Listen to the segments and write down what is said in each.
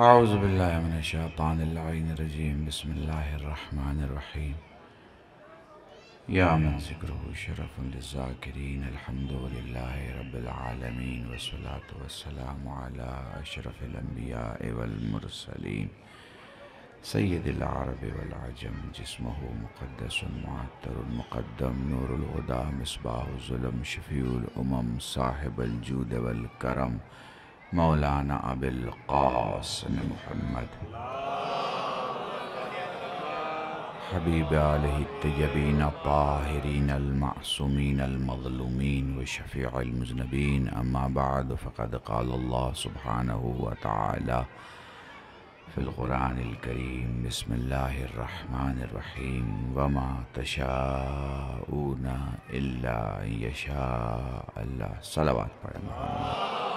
औज़ु बिल्लाहि मिनश्शैतानिर्रजीम बिस्मिल्लाहिर्रहमानिर्रहीम या मन ज़िक्रुहु शरफ़ुन लिज़्ज़ाकिरीन अल्हम्दुलिल्लाहि रब्बिल आलमीन वस्सलातु वस्सलामु अला अशरफिल अंबिया'i वल मुरसलीन सय्यिदिल अरबि वल अजम जिस्मुहु मुक़द्दसुन मुअत्तरुन मुक़द्दम नूरुल हुदा मिस्बाहुज़ ज़ुलम शफ़ीउल उमम साहिबुल जूद वल करम मौलाना अबिल क़ासिम मुहम्मद हबीब आलिहि तय्यबीन ताहिरीन अल-मासूमीन अल-मज़लूमीन व शफ़ीउल मुज़नबीन अम्मा बाद फ़क़द क़ाल अल्लाह सुब्हानहु व तआला फ़िल क़ुरानिल करीम बिस्मिल्लाहिर रहमानिर रहीम वमा तशाऊना इल्ला यशा अल्लाह। सलावत पढ़ें मोहम्मद।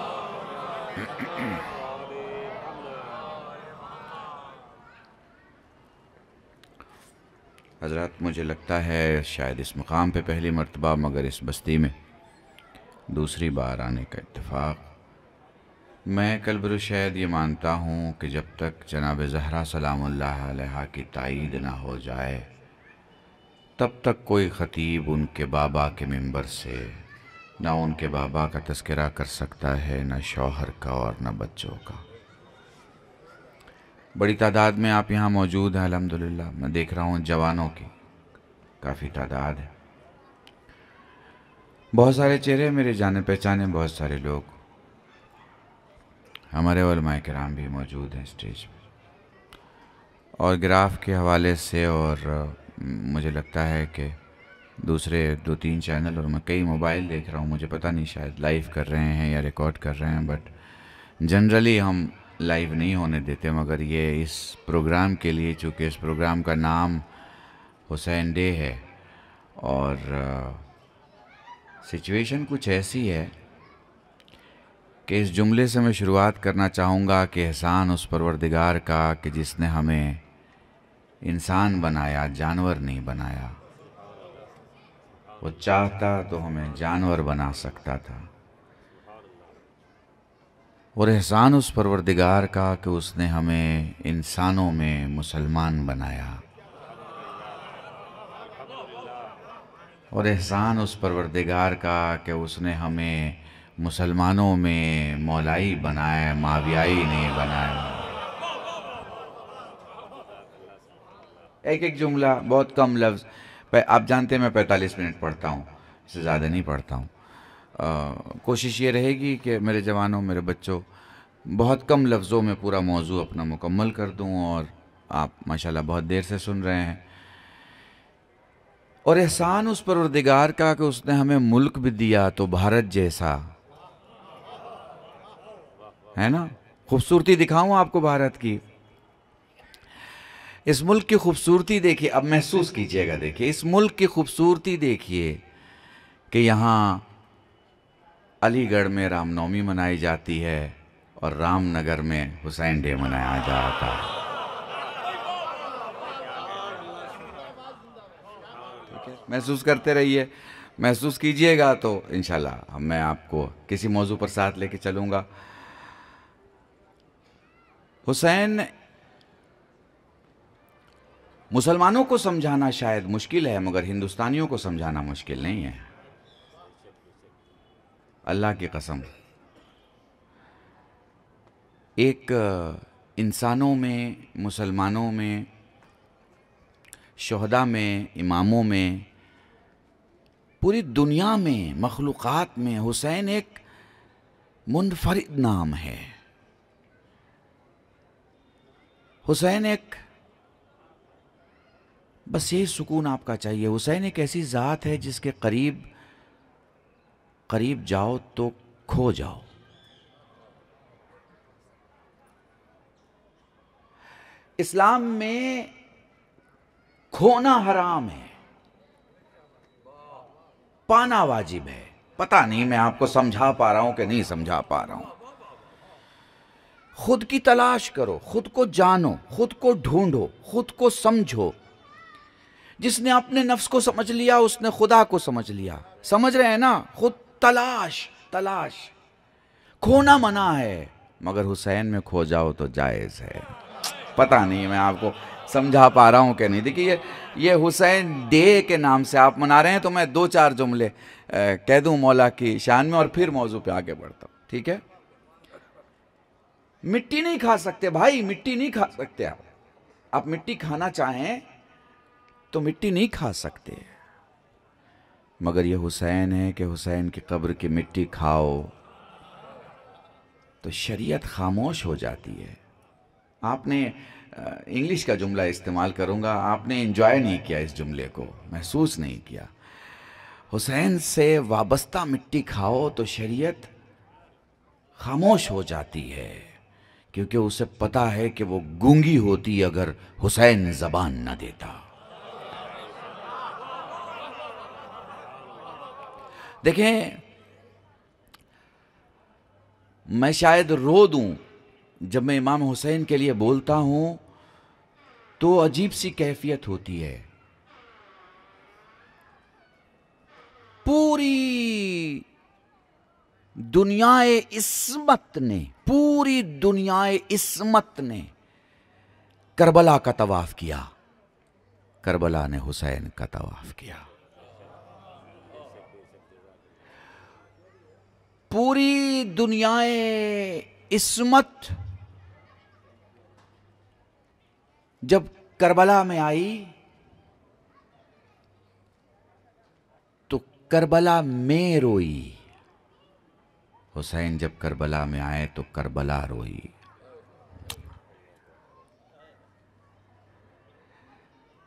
हज़रत, मुझे लगता है शायद इस मकाम पे पहली मर्तबा मगर इस बस्ती में दूसरी बार आने का इत्तेफाक। मैं कल्ब शायद ये मानता हूँ कि जब तक जनाब ज़हरा सलामुल्लाह अलैहा की तायीद ना हो जाए तब तक कोई ख़तीब उनके बाबा के मिंबर से ना उनके बाबा का तज़किरा कर सकता है, ना शौहर का और ना बच्चों का। बड़ी तादाद में आप यहाँ मौजूद हैं अल्हम्दुलिल्लाह। मैं देख रहा हूँ जवानों की काफ़ी तादाद है, बहुत सारे चेहरे मेरे जाने पहचाने, बहुत सारे लोग हमारे उलमाए किराम भी मौजूद हैं स्टेज पर। और ग्राफ के हवाले से और मुझे लगता है कि दूसरे 2-3 चैनल और मैं कई मोबाइल देख रहा हूँ, मुझे पता नहीं शायद लाइव कर रहे हैं या रिकॉर्ड कर रहे हैं, बट जनरली हम लाइव नहीं होने देते। मगर ये इस प्रोग्राम के लिए, चूँकि इस प्रोग्राम का नाम हुसैन डे है और सिचुएशन कुछ ऐसी है कि इस जुमले से मैं शुरुआत करना चाहूँगा कि एहसान उस परवरदिगार का कि जिसने हमें इंसान बनाया, जानवर नहीं बनाया। वो चाहता तो हमें जानवर बना सकता था। और एहसान उस परवरदिगार का कि उसने हमें इंसानों में मुसलमान बनाया। और एहसान उस परवरदिगार का कि उसने हमें मुसलमानों में मौलाई बनाया, मावियाई नहीं बनाया। एक एक जुमला, बहुत कम लफ्ज़। आप जानते हैं मैं 45 मिनट पढ़ता हूँ, इससे ज़्यादा नहीं पढ़ता हूँ। कोशिश ये रहेगी कि मेरे जवानों, मेरे बच्चों, बहुत कम लफ्ज़ों में पूरा मौजू अपना मुकम्मल कर दूँ। और आप माशाल्लाह बहुत देर से सुन रहे हैं। और एहसान उस परवरदिगार का कि उसने हमें मुल्क भी दिया तो भारत जैसा, है ना। खूबसूरती दिखाऊं आपको भारत की। इस मुल्क की खूबसूरती देखिए, अब महसूस कीजिएगा। देखिए इस मुल्क की खूबसूरती देखिए कि यहाँ अलीगढ़ में रामनवमी मनाई जाती है और रामनगर में हुसैन डे मनाया जाता है। ठीक है, महसूस करते रहिए, महसूस कीजिएगा तो इंशाल्लाह मैं आपको किसी मौजू पर साथ लेके चलूँगा। हुसैन, मुसलमानों को समझाना शायद मुश्किल है मगर हिंदुस्तानियों को समझाना मुश्किल नहीं है। अल्लाह की कसम, एक इंसानों में, मुसलमानों में, शुहदा में, इमामों में, पूरी दुनिया में, मखलूक़ात में हुसैन एक मुनफरिद नाम है। हुसैन एक, बस यही सुकून आपका चाहिए। हुसैन एक ऐसी ज़ात है जिसके करीब करीब जाओ तो खो जाओ। इस्लाम में खोना हराम है, पाना वाजिब है। पता नहीं मैं आपको समझा पा रहा हूं कि नहीं समझा पा रहा हूं। खुद की तलाश करो, खुद को जानो, खुद को ढूंढो, खुद को समझो। जिसने अपने नफ्स को समझ लिया उसने खुदा को समझ लिया। समझ रहे हैं ना। खुद तलाश, तलाश। खोना मना है, मगर हुसैन में खो जाओ तो जायज़ है। पता नहीं मैं आपको समझा पा रहा हूँ कि नहीं। देखिए ये हुसैन डे के नाम से आप मना रहे हैं, तो मैं दो चार जुमले कह दूं मौला की शान में और फिर मौजू पे आगे बढ़ता हूँ, ठीक है। मिट्टी नहीं खा सकते भाई, मिट्टी नहीं खा सकते। आप मिट्टी खाना चाहें तो मिट्टी नहीं खा सकते, मगर ये हुसैन है कि हुसैन की कब्र की मिट्टी खाओ तो शरीयत खामोश हो जाती है। आपने इंग्लिश का जुमला इस्तेमाल करूंगा, आपने एंजॉय नहीं किया इस जुमले को, महसूस नहीं किया। हुसैन से वाबस्ता मिट्टी खाओ तो शरीयत खामोश हो जाती है, क्योंकि उसे पता है कि वो गूंगी होती अगर हुसैन जबान न देता। देखें, मैं शायद रो दूं जब मैं इमाम हुसैन के लिए बोलता हूं, तो अजीब सी कैफियत होती है। पूरी दुनियाए इस्मत ने, पूरी दुनियाए इस्मत ने करबला का तवाफ किया, करबला ने हुसैन का तवाफ किया। पूरी दुनियाए इस्मत जब करबला में आई तो करबला में रोई। हुसैन जब करबला में आए तो करबला रोई।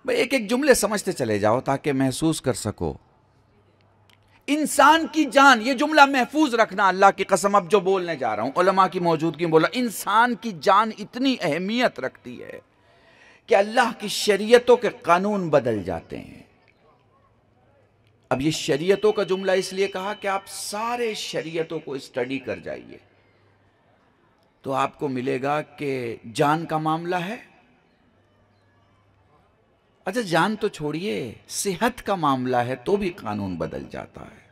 भाई एक एक जुमले समझते चले जाओ ताकि महसूस कर सको। इंसान की जान, ये जुमला महफूज रखना, अल्लाह की कसम अब जो बोलने जा रहा हूं उलमा की मौजूदगी में बोला। इंसान की जान इतनी अहमियत रखती है कि अल्लाह की शरीयतों के कानून बदल जाते हैं। अब ये शरीयतों का जुमला इसलिए कहा कि आप सारे शरीयतों को स्टडी कर जाइए तो आपको मिलेगा कि जान का मामला है। अच्छा जान तो छोड़िए, सेहत का मामला है तो भी कानून बदल जाता है।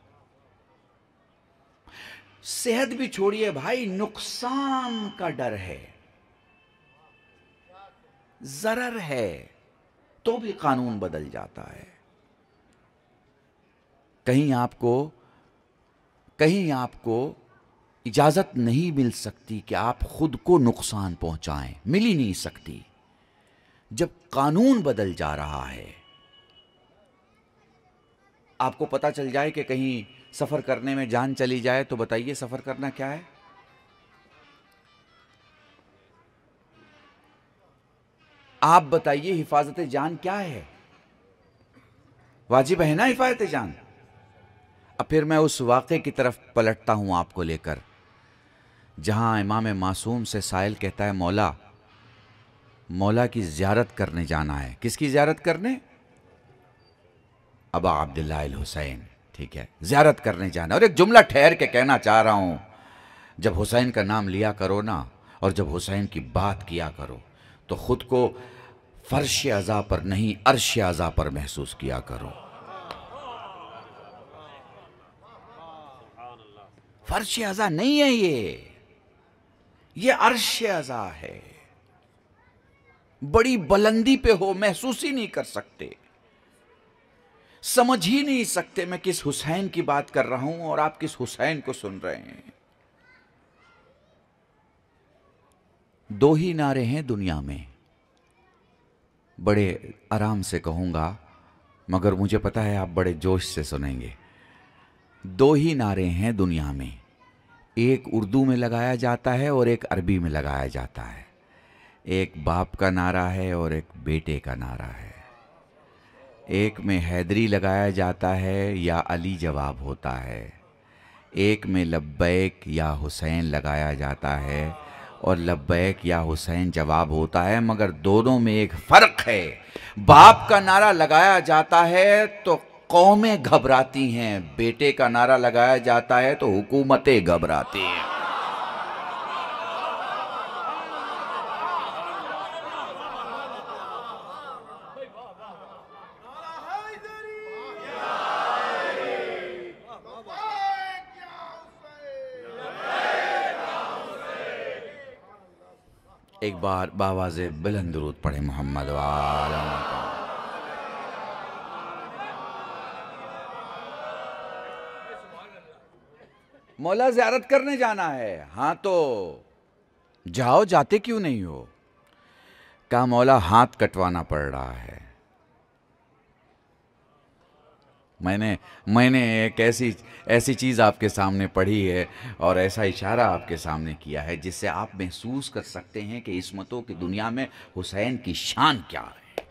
सेहत भी छोड़िए भाई, नुकसान का डर है, जरर है तो भी कानून बदल जाता है। कहीं आपको इजाजत नहीं मिल सकती कि आप खुद को नुकसान पहुंचाएं, मिल ही नहीं सकती। जब कानून बदल जा रहा है, आपको पता चल जाए कि कहीं सफर करने में जान चली जाए, तो बताइए सफर करना क्या है? आप बताइए हिफाजत जान क्या है? वाजिब है ना हिफाजत जान। अब फिर मैं उस वाक़े की तरफ पलटता हूं आपको लेकर, जहां इमाम मासूम से साइल कहता है मौला की ज़ियारत करने जाना है। किसकी ज़ियारत करने? अबा अब्दुल्लाह अल हुसैन, ठीक है, ज़ियारत करने जाना। और एक जुमला ठहर के कहना चाह रहा हूं, जब हुसैन का नाम लिया करो ना, और जब हुसैन की बात किया करो, तो खुद को फर्श अज़ा पर नहीं अर्श अज़ा पर महसूस किया करो। फर्श अज़ा नहीं है ये अर्श अज़ा है। बड़ी बुलंदी पे हो, महसूस ही नहीं कर सकते, समझ ही नहीं सकते मैं किस हुसैन की बात कर रहा हूं और आप किस हुसैन को सुन रहे हैं। दो ही नारे हैं दुनिया में, बड़े आराम से कहूंगा मगर मुझे पता है आप बड़े जोश से सुनेंगे। दो ही नारे हैं दुनिया में, एक उर्दू में लगाया जाता है और एक अरबी में लगाया जाता है। एक बाप का नारा है और एक बेटे का नारा है। एक में हैदरी लगाया जाता है या अली जवाब होता है। एक में लब्बैक या हुसैन लगाया जाता है और लब्बैक या हुसैन जवाब होता है, मगर दोनों में एक फ़र्क है। बाप का नारा लगाया जाता है तो कौमें घबराती हैं, बेटे का नारा लगाया जाता है तो हुकूमतें घबराती हैं। एक बार बावाज़े बुलंद दुरूद पढ़े मोहम्मद वाला। मौला ज़ियारत करने जाना है। हाँ तो जाओ, जाते क्यों नहीं हो? कहा मौला हाथ कटवाना पड़ रहा है। मैंने एक ऐसी चीज़ आपके सामने पढ़ी है और ऐसा इशारा आपके सामने किया है जिससे आप महसूस कर सकते हैं कि इस्मतों की दुनिया में हुसैन की शान क्या है।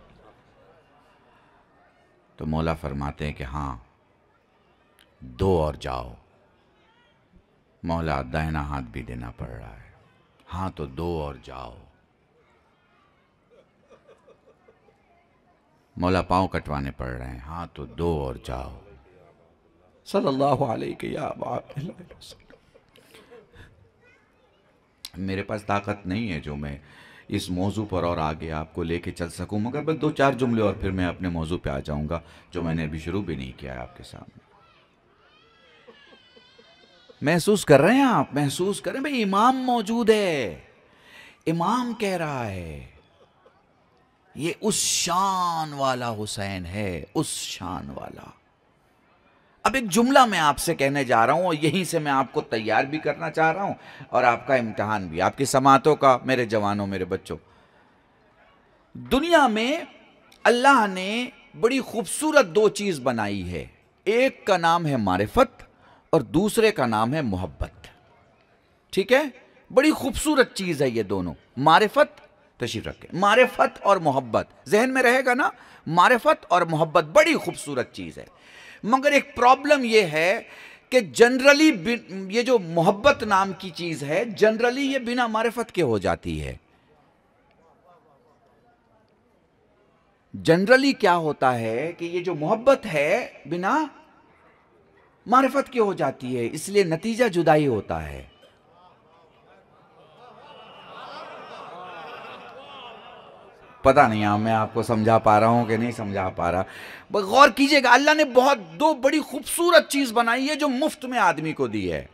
तो मौला फरमाते हैं कि हाँ दो और जाओ। मौला दाहिना हाथ भी देना पड़ रहा है। हाँ तो दो और जाओ। मौला पाँव कटवाने पड़ रहे हैं। हाँ तो दो और जाओ। सल्लल्लाहु अलैहि वसल्लम। मेरे पास ताकत नहीं है जो मैं इस मौजू पर और आगे आपको लेके चल सकूं, मगर बस दो चार जुमले और फिर मैं अपने मौजू पे आ जाऊंगा जो मैंने अभी शुरू भी नहीं किया है आपके सामने। महसूस कर रहे हैं आप? महसूस करें भाई, इमाम मौजूद है, इमाम कह रहा है ये उस शान वाला हुसैन है, उस शान वाला। अब एक जुमला मैं आपसे कहने जा रहा हूं और यहीं से मैं आपको तैयार भी करना चाह रहा हूं और आपका इम्तिहान भी, आपकी समातों का। मेरे जवानों, मेरे बच्चों, दुनिया में अल्लाह ने बड़ी खूबसूरत दो चीज बनाई है। एक का नाम है मारिफत और दूसरे का नाम है मोहब्बत। ठीक है, बड़ी खूबसूरत चीज है ये दोनों। मारिफत, तशरीफ रखें, मारिफत और मोहब्बत जहन में रहेगा ना। मारिफत और मोहब्बत बड़ी खूबसूरत चीज है, मगर एक प्रॉब्लम यह है कि जनरली ये जो मोहब्बत नाम की चीज है, जनरली ये बिना मारिफत के हो जाती है। जनरली क्या होता है कि ये जो मोहब्बत है बिना मारिफत के हो जाती है, इसलिए नतीजा जुदाई होता है। पता नहीं मैं आपको समझा पा रहा हूं कि नहीं समझा पा रहा, बस गौर कीजिएगा। अल्लाह ने बहुत दो बड़ी खूबसूरत चीज बनाई है जो मुफ्त में आदमी को दी है।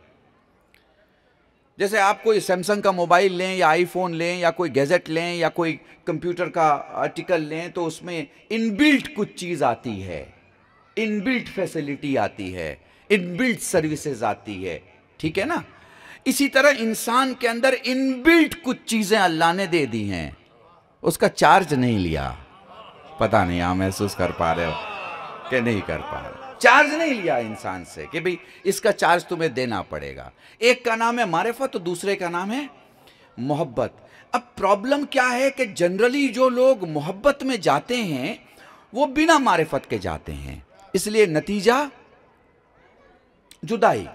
जैसे आप कोई सैमसंग का मोबाइल लें या आईफोन लें या कोई गैजेट लें या कोई कंप्यूटर का आर्टिकल लें, तो उसमें इनबिल्ट कुछ चीज आती है, इनबिल्ट फैसिलिटी आती है, इनबिल्ट सर्विसेज आती है। ठीक है ना? इसी तरह इंसान के अंदर इनबिल्ट कुछ चीजें अल्लाह ने दे दी हैं, उसका चार्ज नहीं लिया। पता नहीं आप महसूस कर पा रहे हो कि नहीं कर पा रहे? चार्ज नहीं लिया इंसान से कि भाई इसका चार्ज तुम्हें देना पड़ेगा। एक का नाम है मारिफत और दूसरे का नाम है मोहब्बत। अब प्रॉब्लम क्या है कि जनरली जो लोग मोहब्बत में जाते हैं वो बिना मारिफत के जाते हैं, इसलिए नतीजा जुदाई।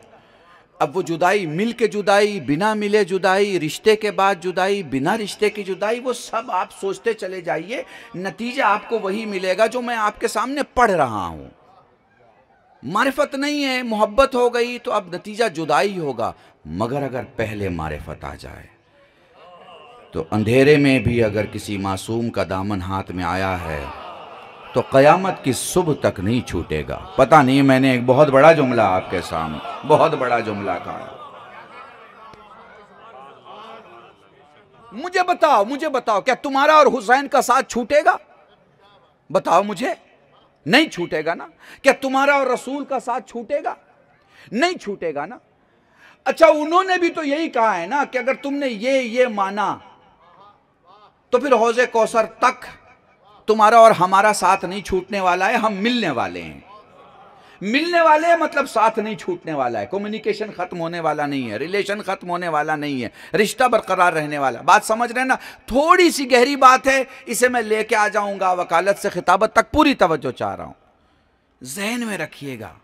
अब वो जुदाई, मिल के जुदाई, बिना मिले जुदाई, रिश्ते के बाद जुदाई, बिना रिश्ते की जुदाई, वो सब आप सोचते चले जाइए, नतीजा आपको वही मिलेगा जो मैं आपके सामने पढ़ रहा हूं। मारिफत नहीं है, मोहब्बत हो गई तो अब नतीजा जुदाई होगा। मगर अगर पहले मारिफत आ जाए तो अंधेरे में भी अगर किसी मासूम का दामन हाथ में आया है तो क़यामत की सुबह तक नहीं छूटेगा। पता नहीं, मैंने एक बहुत बड़ा जुमला आपके सामने, बहुत बड़ा जुमला कहा। मुझे बताओ क्या तुम्हारा और हुसैन का साथ छूटेगा? बताओ मुझे, नहीं छूटेगा ना। क्या तुम्हारा और रसूल का साथ छूटेगा? नहीं छूटेगा ना। अच्छा, उन्होंने भी तो यही कहा है ना कि अगर तुमने ये माना तो फिर हौज़े कौसर तक तुम्हारा और हमारा साथ नहीं छूटने वाला है, हम मिलने वाले हैं। मिलने वाले हैं मतलब साथ नहीं छूटने वाला है, कम्युनिकेशन खत्म होने वाला नहीं है, रिलेशन खत्म होने वाला नहीं है, रिश्ता बरकरार रहने वाला। बात समझ रहे हैं ना? थोड़ी सी गहरी बात है, इसे मैं लेके आ जाऊंगा वकालत से खिताबत तक, पूरी तवज्जो चाह रहा हूं। जहन में रखिएगा,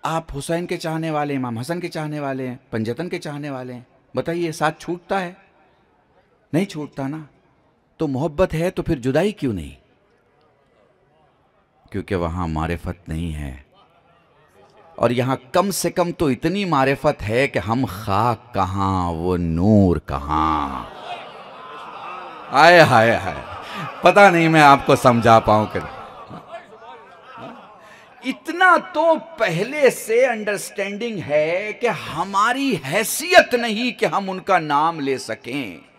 आप हुसैन के चाहने वाले, इमाम हसन के चाहने वाले हैं, पंजतन के चाहने वाले हैं, बताइए साथ छूटता है? नहीं छूटता ना। तो मोहब्बत है तो फिर जुदाई क्यों नहीं? क्योंकि वहां मारिफत नहीं है, और यहां कम से कम तो इतनी मारिफत है कि हम खाक कहां वो नूर कहां। आए हाय हाय, पता नहीं मैं आपको समझा पाऊं कि इतना तो पहले से अंडरस्टैंडिंग है कि हमारी हैसियत नहीं कि हम उनका नाम ले सकें।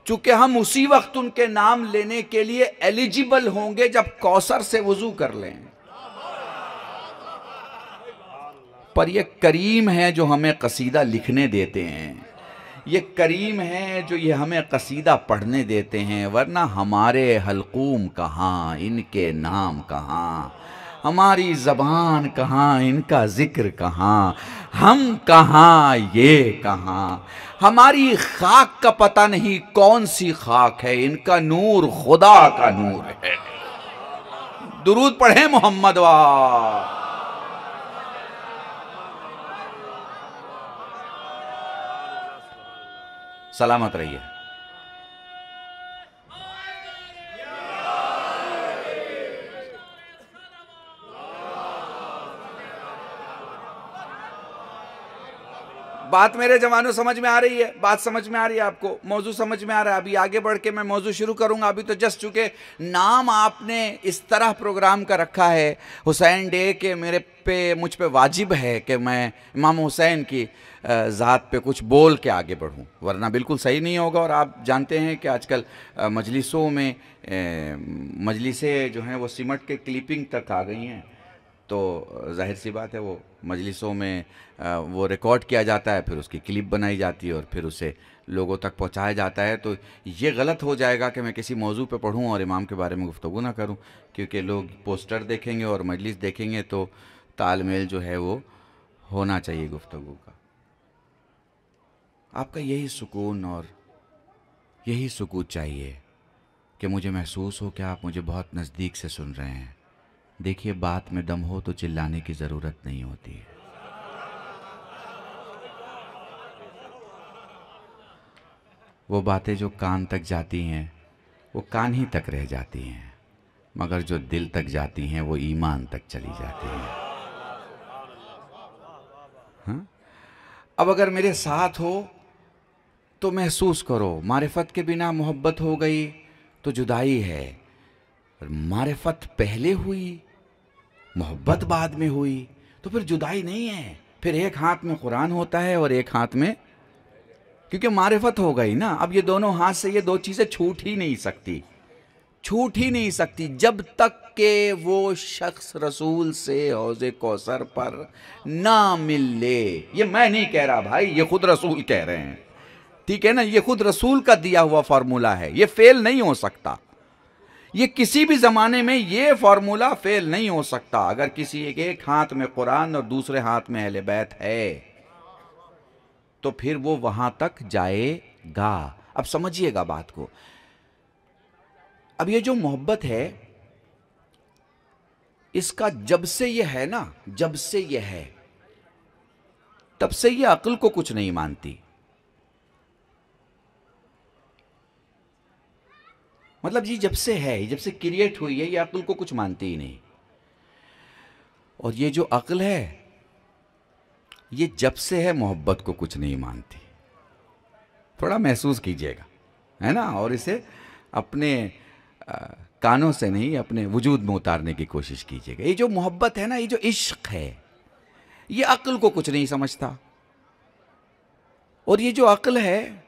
चूंकि हम उसी वक्त उनके नाम लेने के लिए एलिजिबल होंगे जब कौसर से वुजू कर लें। पर ये करीम है जो हमें कसीदा लिखने देते हैं, ये करीम है जो ये हमें कसीदा पढ़ने देते हैं, वरना हमारे हलकूम कहाँ, इनके नाम कहाँ, हमारी ज़बान कहाँ, इनका जिक्र कहाँ, हम कहाँ, ये कहाँ। हमारी खाक का पता नहीं कौन सी खाक है, इनका नूर खुदा का नूर है। दुरूद पढ़े मोहम्मद वाह। सलामत रहिए। बात मेरे जवानों समझ में आ रही है? बात समझ में आ रही है आपको? मौजू समझ में आ रहा है? अभी आगे बढ़ के मैं मौजू शुरू करूंगा। अभी तो जस्ट चूंकि नाम आपने इस तरह प्रोग्राम का रखा है हुसैन डे के, मुझ पे वाजिब है कि मैं इमाम हुसैन की ज़ात पे कुछ बोल के आगे बढ़ूं, वरना बिल्कुल सही नहीं होगा। और आप जानते हैं कि आजकल मजलिसों में मजलिसें जो हैं वो सिमट के क्लिपिंग तक आ गई हैं, तो जाहिर सी बात है वो मजलिसों में वो रिकॉर्ड किया जाता है, फिर उसकी क्लिप बनाई जाती है और फिर उसे लोगों तक पहुंचाया जाता है। तो ये गलत हो जाएगा कि मैं किसी मौजू पे पढ़ूं और इमाम के बारे में गुफ्तगू ना करूं, क्योंकि लोग पोस्टर देखेंगे और मजलिस देखेंगे तो तालमेल जो है वो होना चाहिए गुफ्तगू का। आपका यही सुकून और यही सुकूत चाहिए कि मुझे महसूस हो कि आप मुझे बहुत नज़दीक से सुन रहे हैं। देखिए, बात में दम हो तो चिल्लाने की ज़रूरत नहीं होती है। वो बातें जो कान तक जाती हैं वो कान ही तक रह जाती हैं, मगर जो दिल तक जाती हैं वो ईमान तक चली जाती हैं। हाँ? अब अगर मेरे साथ हो तो महसूस करो, मारिफत के बिना मोहब्बत हो गई तो जुदाई है, और मारिफत पहले हुई मोहब्बत बाद में हुई तो फिर जुदाई नहीं है। फिर एक हाथ में कुरान होता है और एक हाथ में, क्योंकि मारिफत हो गई ना। अब ये दोनों हाथ से ये दो चीज़ें छूट ही नहीं सकती, छूट ही नहीं सकती जब तक के वो शख्स रसूल से हौज़े कौसर पर ना मिल ले। ये मैं नहीं कह रहा भाई, ये खुद रसूल कह रहे हैं, ठीक है ना। ये खुद रसूल का दिया हुआ फार्मूला है, ये फेल नहीं हो सकता। ये किसी भी ज़माने में ये फार्मूला फेल नहीं हो सकता। अगर किसी एक हाथ में कुरान और दूसरे हाथ में अहले बैत है तो फिर वो वहां तक जाएगा। अब समझिएगा बात को। अब ये जो मोहब्बत है, इसका जब से ये है ना, जब से ये है तब से ये अक्ल को कुछ नहीं मानती। मतलब ये जब से है, जब से क्रिएट हुई है, ये अक्ल को कुछ मानती ही नहीं। और ये जो अक्ल है ये जब से है मोहब्बत को कुछ नहीं मानती। थोड़ा महसूस कीजिएगा, है ना, और इसे अपने कानों से नहीं अपने वजूद में उतारने की कोशिश कीजिएगा। ये जो मोहब्बत है ना, ये जो इश्क है, ये अक्ल को कुछ नहीं समझता। और ये जो अक्ल है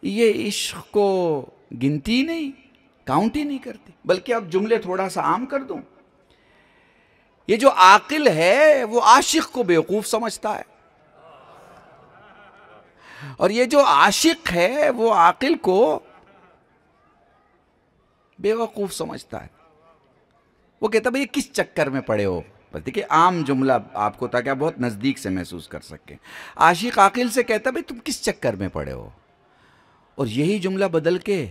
ये इश्क को गिनती ही नहीं, काउंट ही नहीं करती। बल्कि अब जुमले थोड़ा सा आम कर दूं, ये जो आकिल है वो आशिक को बेवकूफ समझता है, और ये जो आशिक है वो आकिल को बेवकूफ समझता है। वो कहता भाई किस चक्कर में पड़े हो। बस देखिए आम जुमला आपको, ताकि आप बहुत नजदीक से महसूस कर सकें। आशिक आकिल से कहता भाई तुम किस चक्कर में पड़े हो, और यही जुमला बदल के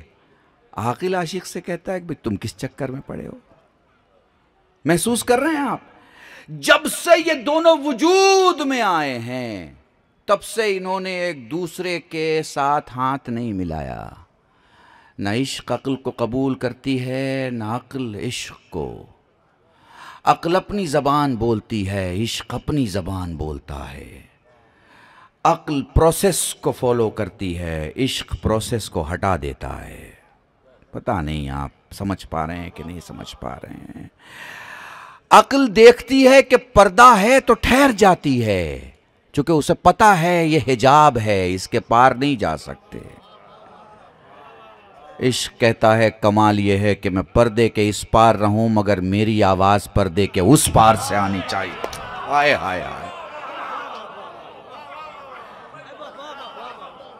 आकिल आशिक से कहता है कि भाई तुम किस चक्कर में पड़े हो। महसूस कर रहे हैं आप? जब से ये दोनों वजूद में आए हैं तब से इन्होंने एक दूसरे के साथ हाथ नहीं मिलाया। न इश्क अक्ल को कबूल करती है, न अक्ल इश्क को। अक्ल अपनी ज़बान बोलती है, इश्क अपनी ज़बान बोलता है। अक्ल प्रोसेस को फॉलो करती है, इश्क प्रोसेस को हटा देता है। पता नहीं आप समझ पा रहे हैं कि नहीं समझ पा रहे हैं। अक्ल देखती है कि पर्दा है तो ठहर जाती है, क्योंकि उसे पता है ये हिजाब है, इसके पार नहीं जा सकते। इश्क कहता है कमाल ये है कि मैं पर्दे के इस पार रहूं मगर मेरी आवाज पर्दे के उस पार से आनी चाहिए। हाय हाय हाय,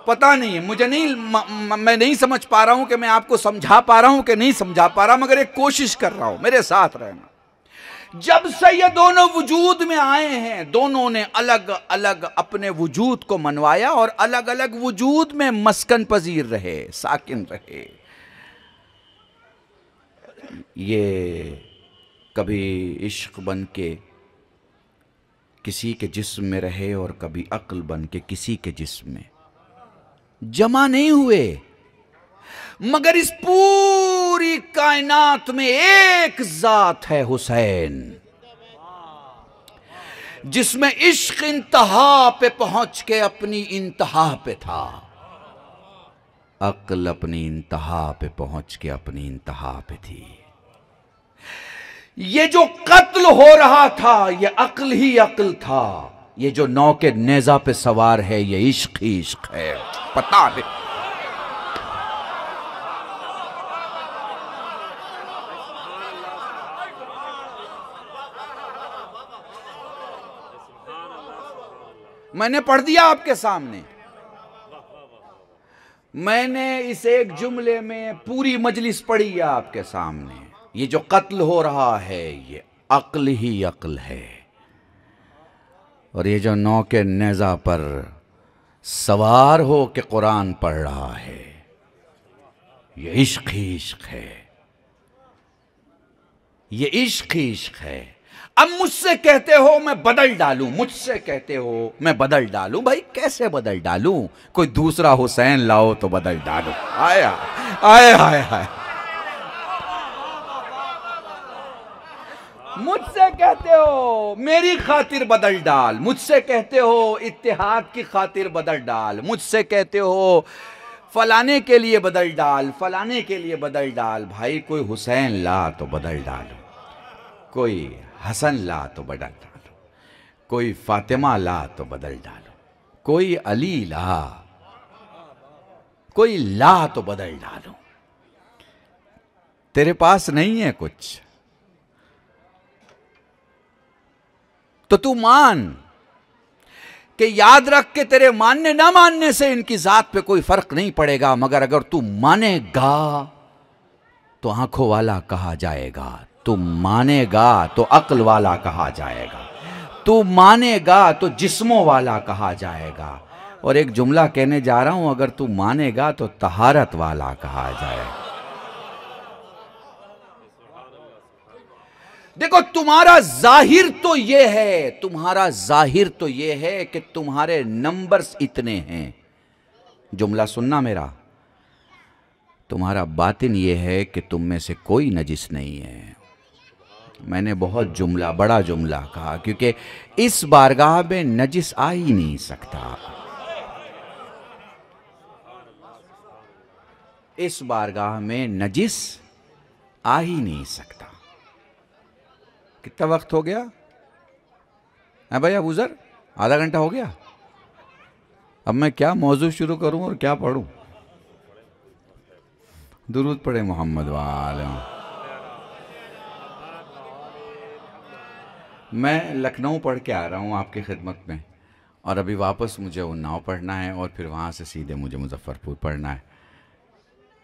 पता नहीं है मुझे, नहीं मैं नहीं समझ पा रहा हूं कि मैं आपको समझा पा रहा हूं कि नहीं समझा पा रहा, मगर एक कोशिश कर रहा हूं, मेरे साथ रहना। जब से ये दोनों वजूद में आए हैं, दोनों ने अलग अलग अपने वजूद को मनवाया और अलग अलग वजूद में मस्कन पजीर रहे, साकिन रहे। ये कभी इश्क बन के किसी के जिस्म में रहे और कभी अक्ल बन के किसी के जिस्म में, जमा नहीं हुए, मगर इस पूरी कायनात में एक जात है हुसैन, जिसमें इश्क इंतहा पे पहुंच के अपनी इंतहा पे था, अक्ल अपनी इंतहा पे पहुंच के अपनी इंतहा पे थी। ये जो कत्ल हो रहा था ये अक्ल ही अक्ल था, ये जो नौ के नेजा पे सवार है ये इश्क ही इश्क है। पता नहीं, मैंने पढ़ दिया आपके सामने, मैंने इस एक जुमले में पूरी मजलिस पढ़ी है आपके सामने। ये जो कत्ल हो रहा है ये अक्ल ही अक्ल है, और ये जो नौ के नेजा पर सवार हो के कुरान पढ़ रहा है ये इश्क ही इश्क है, ये इश्क ही इश्क है। अब मुझसे कहते हो मैं बदल डालूं, मुझसे कहते हो मैं बदल डालूं, भाई कैसे बदल डालूं? कोई दूसरा हुसैन लाओ तो बदल डालो। आया आया आया, मुझसे कहते हो मेरी खातिर बदल डाल, मुझसे कहते हो इत्तेहाद की खातिर बदल डाल, मुझसे कहते हो फलाने के लिए बदल डाल, फलाने के लिए बदल डाल। भाई कोई हुसैन ला तो बदल डालो, कोई हसन ला तो बदल डालो, कोई फातिमा ला तो बदल डालो, कोई अली ला, कोई ला तो बदल डालो। तेरे पास नहीं है कुछ तो तू मान कि याद रख के तेरे मानने ना मानने से इनकी जात पे कोई फर्क नहीं पड़ेगा, मगर अगर तू मानेगा तो आंखों वाला कहा जाएगा, तू मानेगा तो अक्ल वाला कहा जाएगा, तू मानेगा तो जिस्मों वाला कहा जाएगा, और एक जुमला कहने जा रहा हूं, अगर तू मानेगा तो तहारत वाला कहा जाएगा। देखो तुम्हारा जाहिर तो ये है, तुम्हारा जाहिर तो ये है कि तुम्हारे नंबर्स इतने हैं, जुमला सुनना मेरा, तुम्हारा बातिन ये है कि तुम में से कोई नजिस नहीं है। मैंने बहुत जुमला, बड़ा जुमला कहा, क्योंकि इस बारगाह में नजिस आ ही नहीं सकता, इस बारगाह में नजिस आ ही नहीं सकता। कितना वक्त हो गया है भाई अबूजर? आधा घंटा हो गया। अब मैं क्या मौजू शुरू करूं और क्या पढ़ूं? दुरूद पढ़े मोहम्मद वाले। मैं लखनऊ पढ़ के आ रहा हूं आपकी खिदमत में, और अभी वापस मुझे उन्नाव पढ़ना है और फिर वहां से सीधे मुझे मुजफ्फरपुर पढ़ना है।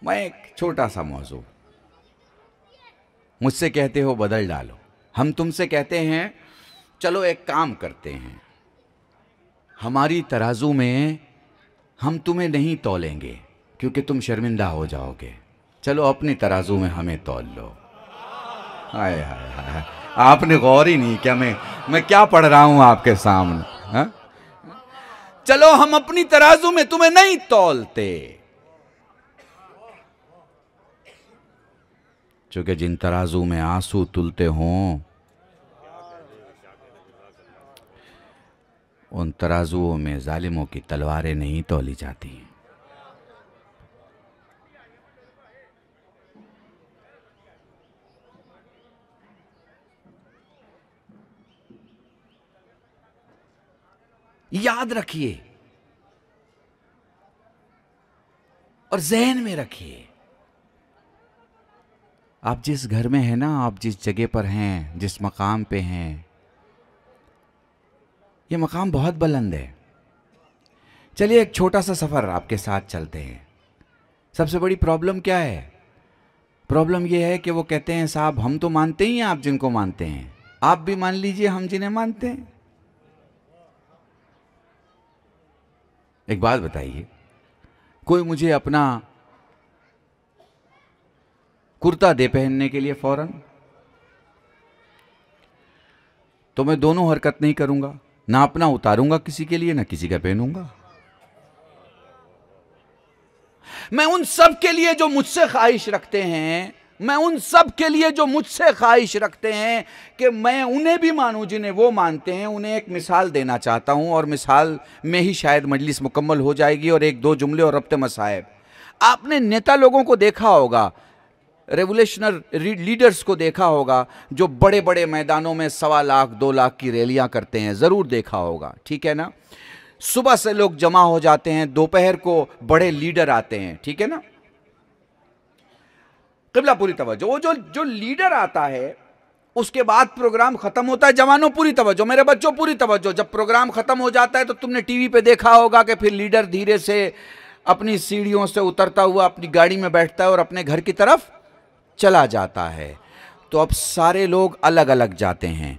मैं एक छोटा सा मौजू, मुझसे कहते हो बदल डालो, हम तुमसे कहते हैं चलो एक काम करते हैं, हमारी तराजू में हम तुम्हें नहीं तौलेंगे क्योंकि तुम शर्मिंदा हो जाओगे, चलो अपनी तराजू में हमें तौल लो। हाय हाय हाय, आपने गौर ही नहीं क्या मैं क्या पढ़ रहा हूं आपके सामने? हा? चलो हम अपनी तराजू में तुम्हें नहीं तौलते, क्योंकि जिन तराजू में आंसू तुलते हों उन तराजुओं में जालिमों की तलवारें नहीं तौली जाती। याद रखिए और जहन में रखिए, आप जिस घर में हैं ना, आप जिस जगह पर हैं, जिस मकाम पे हैं, ये मकाम बहुत बुलंद है। चलिए एक छोटा सा सफ़र आपके साथ चलते हैं। सबसे बड़ी प्रॉब्लम क्या है? प्रॉब्लम ये है कि वो कहते हैं साहब हम तो मानते ही हैं आप जिनको मानते हैं, आप भी मान लीजिए हम जिन्हें मानते हैं। एक बात बताइए, कोई मुझे अपना कुर्ता दे पहनने के लिए फौरन, तो मैं दोनों हरकत नहीं करूंगा, ना अपना उतारूंगा किसी के लिए, ना किसी का पहनूंगा। मैं उन सब के लिए जो मुझसे ख्वाहिश रखते हैं, मैं उन सब के लिए जो मुझसे ख्वाहिश रखते हैं कि मैं उन्हें भी मानूं जिन्हें वो मानते हैं, उन्हें एक मिसाल देना चाहता हूं। और मिसाल में ही शायद मजलिस मुकम्मल हो जाएगी। और एक दो जुमले और रब्ते मसाइब। आपने नेता लोगों को देखा होगा, रेवोल्यूशनर लीडर्स को देखा होगा, जो बड़े बड़े मैदानों में 1.25 लाख 2 लाख की रैलियां करते हैं, जरूर देखा होगा, ठीक है ना। सुबह से लोग जमा हो जाते हैं, दोपहर को बड़े लीडर आते हैं, ठीक है ना। क़िबला पूरी तवज्जो। वो जो लीडर आता है, उसके बाद प्रोग्राम खत्म होता है। जवानों पूरी तवज्जो, मेरे बच्चों पूरी तवज्जो। जब प्रोग्राम खत्म हो जाता है तो तुमने टीवी पे देखा होगा कि फिर लीडर धीरे से अपनी सीढ़ियों से उतरता हुआ अपनी गाड़ी में बैठता है और अपने घर की तरफ चला जाता है। तो अब सारे लोग अलग अलग जाते हैं।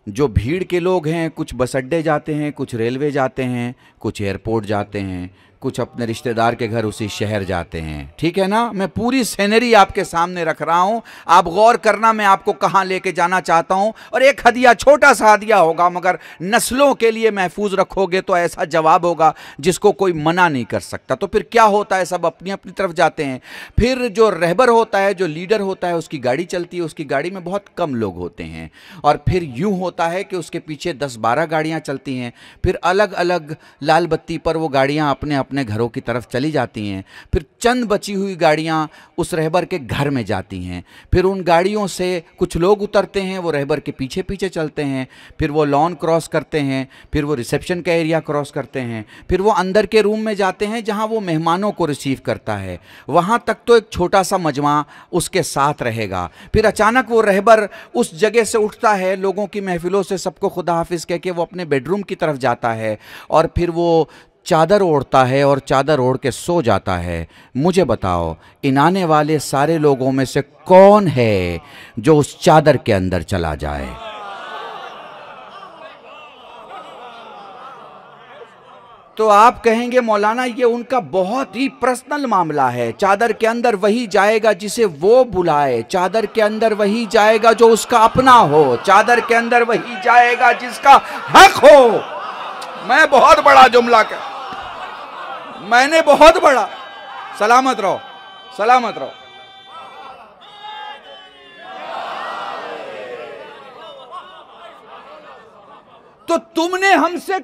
जो भीड़ के लोग हैं, कुछ बस अड्डे जाते हैं, कुछ रेलवे जाते हैं, कुछ एयरपोर्ट जाते हैं, कुछ अपने रिश्तेदार के घर उसी शहर जाते हैं, ठीक है ना। मैं पूरी सीनरी आपके सामने रख रहा हूं, आप गौर करना मैं आपको कहां लेके जाना चाहता हूं। और एक हदिया, छोटा सा हदिया होगा, मगर नस्लों के लिए महफूज रखोगे तो ऐसा जवाब होगा जिसको कोई मना नहीं कर सकता। तो फिर क्या होता है, सब अपनी अपनी तरफ जाते हैं। फिर जो रहबर होता है, जो लीडर होता है, उसकी गाड़ी चलती है, उसकी गाड़ी में बहुत कम लोग होते हैं। और फिर यूं होता है कि उसके पीछे 10-12 गाड़ियां चलती हैं। फिर अलग अलग लाल बत्ती पर वो गाड़ियां अपने अपने घरों की तरफ चली जाती हैं। फिर चंद बची हुई गाड़ियां उस रहबर के घर में जाती हैं। फिर उन गाड़ियों से कुछ लोग उतरते हैं, वो रहबर के पीछे पीछे चलते हैं। फिर वो लॉन क्रॉस करते हैं, फिर वो रिसेप्शन का एरिया क्रॉस करते हैं, फिर वो अंदर के रूम में जाते हैं जहां वो मेहमानों को रिसीव करता है। वहां तक तो एक छोटा सा मजमा उसके साथ रहेगा। फिर अचानक वो रहबर उस जगह से उठता है, लोगों की महफिलों से सबको खुदा हाफिज कह के वो अपने बेडरूम की तरफ जाता है। और फिर वो चादर ओढ़ता है और चादर ओढ़ के सो जाता है। मुझे बताओ, इन आने वाले सारे लोगों में से कौन है जो उस चादर के अंदर चला जाए? तो आप कहेंगे मौलाना ये उनका बहुत ही पर्सनल मामला है। चादर के अंदर वही जाएगा जिसे वो बुलाए, चादर के अंदर वही जाएगा जो उसका अपना हो, चादर के अंदर वही जाएगा जिसका हक हो। मैं बहुत बड़ा जुमला कर, मैंने बहुत बड़ा, सलामत रहो, सलामत रहो। तो तुमने हमसे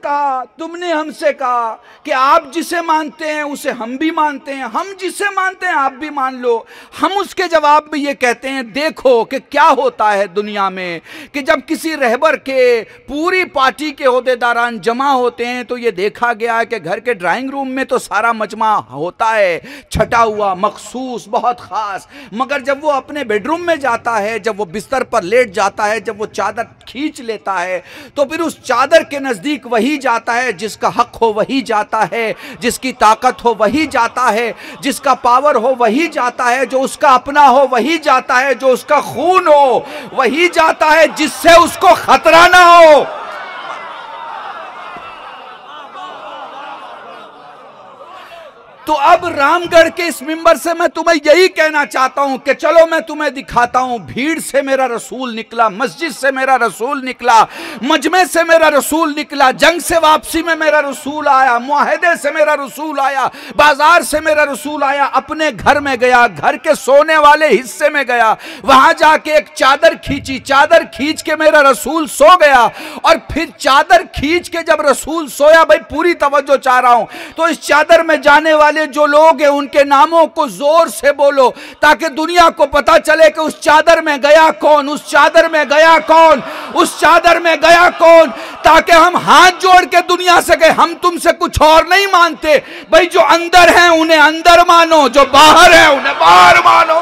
कहा कि आप जिसे मानते हैं उसे हम भी मानते हैं, हम जिसे मानते हैं आप भी मान लो। हम उसके जवाब में ये कहते हैं, देखो कि क्या होता है दुनिया में कि जब किसी रहबर के पूरी पार्टी के ओहदेदारान जमा होते हैं तो ये देखा गया है कि घर के ड्राइंग रूम में तो सारा मजमा होता है, छटा हुआ, मखसूस, बहुत खास। मगर जब वो अपने बेडरूम में जाता है, जब वो बिस्तर पर लेट जाता है, जब वो चादर खींच लेता है, तो फिर उस चादर के नजदीक वही जाता है जिसका हक हो, वही जाता है जिसकी ताकत हो, वही जाता है जिसका पावर हो, वही जाता है जो उसका अपना हो, वही जाता है जो उसका खून हो, वही जाता है जिससे उसको खतरा ना हो। तो अब रामगढ़ के इस मिंबर से मैं तुम्हें यही कहना चाहता हूं कि चलो मैं तुम्हें दिखाता हूं, भीड़ से मेरा रसूल निकला, मस्जिद से मेरा रसूल निकला, मजमे से मेरा रसूल निकला, जंग से वापसी में मेरा रसूल आया, मुआहदे से मेरा रसूल आया, बाजार से मेरा रसूल आया, अपने घर में गया, घर के सोने वाले हिस्से में गया, वहां जाके एक चादर खींची, चादर खींच के मेरा रसूल सो गया। और फिर चादर खींच के जब रसूल सोया, भाई पूरी तवज्जो चाह रहा हूं, तो इस चादर में जाने वाले जो लोग हैं उनके नामों को जोर से बोलो ताकि दुनिया को पता चले कि उस चादर में गया कौन, उस चादर में गया कौन, उस चादर में गया कौन, ताकि हम हाथ जोड़ के दुनिया से कहें हम तुमसे कुछ और नहीं मानते। भाई जो अंदर हैं उन्हें अंदर मानो, जो बाहर हैं उन्हें बाहर मानो।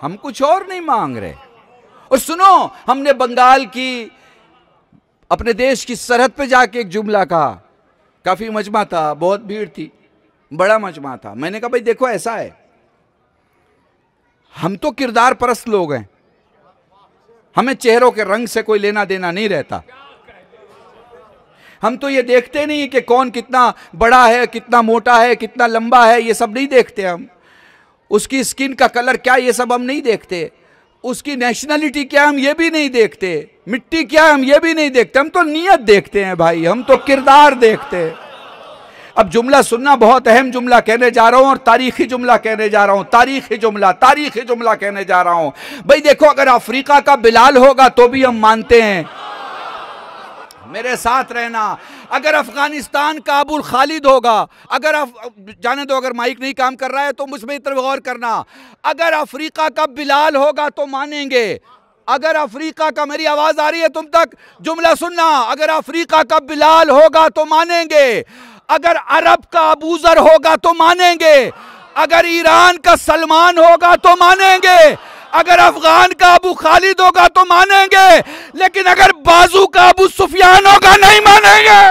हम कुछ और नहीं मांग रहे। और सुनो, हमने बंगाल की अपने देश की सरहद पे जाके एक जुमला कहा, काफी मजमा था, बहुत भीड़ थी, बड़ा मजमा था। मैंने कहा भाई देखो ऐसा है, हम तो किरदार परस्त लोग हैं, हमें चेहरों के रंग से कोई लेना देना नहीं रहता। हम तो ये देखते नहीं कि कौन कितना बड़ा है, कितना मोटा है, कितना लंबा है, ये सब नहीं देखते हम। उसकी स्किन का कलर क्या, ये सब हम नहीं देखते। उसकी नेशनलिटी क्या, हम ये भी नहीं देखते। मिट्टी क्या, हम ये भी नहीं देखते। हम तो नियत देखते हैं भाई, हम तो किरदार देखते हैं। अब जुमला सुनना, बहुत अहम जुमला कहने जा रहा हूं और तारीखी जुमला कहने जा रहा हूं। तारीखी जुमला कहने जा रहा हूं। भाई देखो, अगर अफ्रीका का बिलाल होगा तो भी हम मानते हैं, मेरे साथ रहना। अगर अफगानिस्तान का अबुल खालिद होगा, अगर जाने दो, अगर माइक नहीं काम कर रहा है तो मुझ में तरफ गौर करना। अगर अफ्रीका का बिलाल होगा तो मानेंगे। अगर अफ्रीका का, मेरी आवाज आ रही है तुम तक, जुमला सुनना, अगर अफ्रीका का बिलाल होगा तो मानेंगे। अगर अरब का अबूजर होगा तो मानेंगे। अगर ईरान का सलमान होगा तो मानेंगे। अगर अफगान का अबू खालिद होगा तो मानेंगे। लेकिन अगर बाजू का अबू सुफियान होगा नहीं मानेंगे।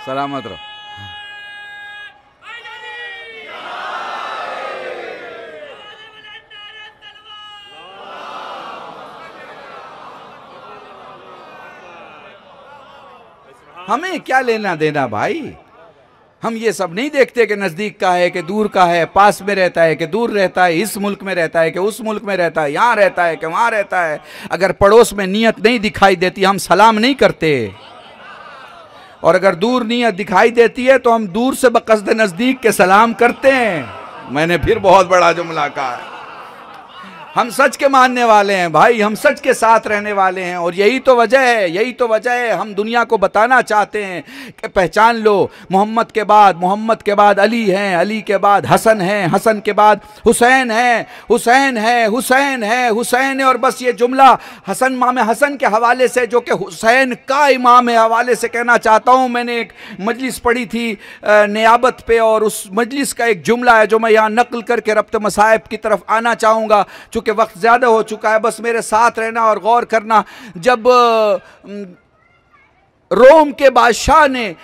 सलामत रहो। हमें क्या लेना देना भाई, हम ये सब नहीं देखते कि नजदीक का है कि दूर का है, पास में रहता है कि दूर रहता है, इस मुल्क में रहता है कि उस मुल्क में रहता है, यहां रहता है कि वहां रहता है। अगर पड़ोस में नियत नहीं दिखाई देती हम सलाम नहीं करते, और अगर दूर नियत दिखाई देती है तो हम दूर से बकसद नजदीक के सलाम करते हैं। मैंने फिर बहुत बड़ा जुमला कहा है। हम सच के मानने वाले हैं भाई, हम सच के साथ रहने वाले हैं। और यही तो वजह है, हम दुनिया को बताना चाहते हैं कि पहचान लो, मोहम्मद के बाद अली हैं, अली के बाद हसन हैं, हसन के बाद हुसैन है, हुसैन है। और बस ये जुमला हसन, इमाम हसन के हवाले से, जो कि हुसैन का इमाम है, हवाले से कहना चाहता हूँ। मैंने एक मजलिस पढ़ी थी नियाबत पे, और उस मजलिस का एक जुमला है जो मैं यहाँ नकल करके रब्त मसाइब की तरफ आना चाहूँगा। चूंकि वक्त ज्यादा हो चुका है, बस मेरे साथ रहना और गौर करना। जब रोम के बादशाह ने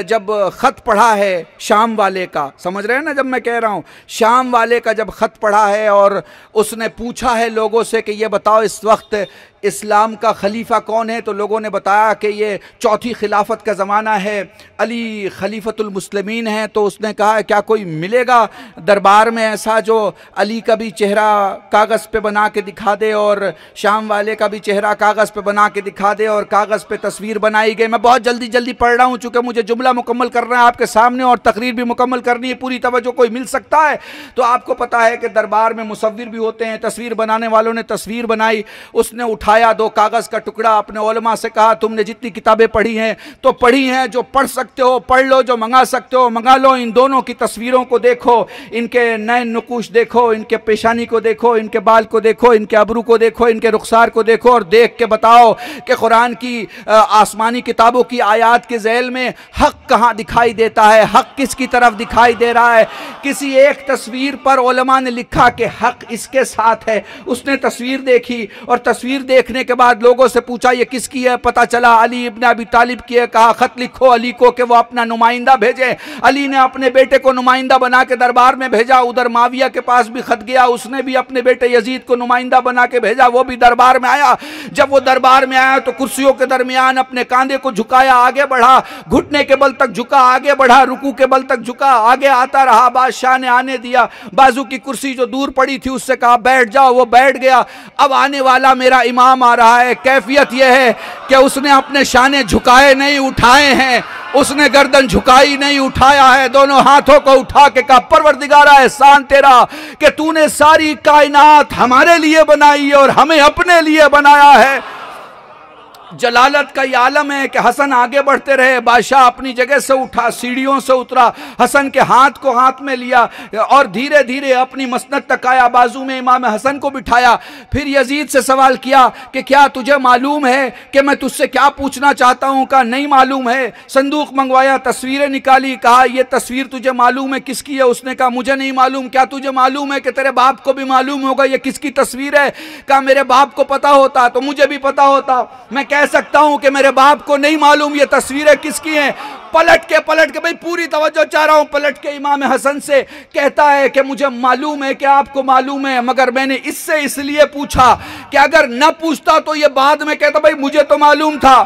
जब खत पढ़ा है शाम वाले का, समझ रहे हैं ना जब मैं कह रहा हूं, शाम वाले का जब खत पढ़ा है और उसने पूछा है लोगों से कि ये बताओ इस वक्त इस्लाम का खलीफा कौन है, तो लोगों ने बताया कि ये चौथी खिलाफत का ज़माना है, अली खलीफतुल मुस्लिमीन है। तो उसने कहा क्या कोई मिलेगा दरबार में ऐसा जो अली का भी चेहरा कागज़ पे बना के दिखा दे और शाम वाले का भी चेहरा कागज़ पे बना के दिखा दे, और कागज़ पे तस्वीर बनाई गई। मैं बहुत जल्दी पढ़ रहा हूँ चूँकि मुझे जुमला मुकम्मल करना है आपके सामने और तकरीर भी मुकम्मल करनी है, पूरी तवज्जो कोई मिल सकता है। तो आपको पता है कि दरबार में मुसव्विर भी होते हैं, तस्वीर बनाने वालों ने तस्वीर बनाई, उसने उठाया दो कागज़ का टुकड़ा, अपने उलमा से कहा तुमने जितनी किताबें पढ़ी हैं तो पढ़ी हैं, जो पढ़ सकते हो पढ़ लो, जो मंगा सकते हो मंगा लो। इन दोनों की तस्वीरों को देखो, इनके नए नुकूश देखो, इनके पेशानी को देखो, इनके बाल को देखो, इनके अबरू को देखो, इनके रुखसार को देखो, और देख के बताओ कि कुरान की आसमानी किताबों की आयात के ज़ैल में हक कहाँ दिखाई देता है, हक किसकी तरफ दिखाई दे रहा है। किसी एक तस्वीर पर उलमा ने लिखा कि हक इसके साथ है, उसने तस्वीर देखी और तस्वीर देखने के बाद लोगों से पूछा ये किसकी है, पता चला अली इब्न अबी तालिब की है। कहा खत लिखो अली को कि वो अपना नुमाइंदा भेजे। अली ने अपने बेटे को नुमाइंदा बना के दरबार में भेजा। उधर माविया के पास भी खत गया, उसने भी अपने बेटे यजीद को नुमाइंदा बना के भेजा, वो भी दरबार में आया। जब वो दरबार में आया तो कुर्सियों के दरमियान अपने कांधे को झुकाया, आगे बढ़ा, घुटने के बल तक झुका, आगे बढ़ा, रुकू के बल तक झुका, आगे आता रहा। बादशाह ने आने दिया, बाजू की कुर्सी जो दूर पड़ी थी उससे कहा बैठ जाओ, वो बैठ गया। अब आने वाला मेरा इमाम आ रहा है। कैफियत यह है कि उसने अपने शाने झुकाए नहीं, उठाए हैं, उसने गर्दन झुकाई नहीं, उठाया है, दोनों हाथों को उठा के कहा परवरदिगारा एहसान तेरा कि तूने सारी कायनात हमारे लिए बनाई और हमें अपने लिए बनाया है। जलालत का ये आलम है कि हसन आगे बढ़ते रहे, बादशाह अपनी जगह से उठा, सीढ़ियों से उतरा, हसन के हाथ को हाथ में लिया और धीरे धीरे अपनी मसनद तक आया, बाजू में इमाम हसन को बिठाया। फिर यजीद से सवाल किया कि क्या तुझे मालूम है कि मैं तुझसे क्या पूछना चाहता हूँ? कहा नहीं मालूम है। संदूक मंगवाया, तस्वीरें निकाली, कहा यह तस्वीर तुझे मालूम है किसकी है? उसने कहा मुझे नहीं मालूम। क्या तुझे मालूम है कि तेरे बाप को भी मालूम होगा ये किसकी तस्वीर है? कहा मेरे बाप को पता होता तो मुझे भी पता होता, मैं कह सकता हूं कि मेरे बाप को नहीं मालूम ये तस्वीरें किसकी हैं। पलट के भाई पूरी तवज्जो चाह रहा हूं, पलट के इमाम हसन से कहता है कि मुझे मालूम है कि आपको मालूम है, मगर मैंने इससे इसलिए पूछा कि अगर न पूछता तो ये बाद में कहता भाई मुझे तो मालूम था,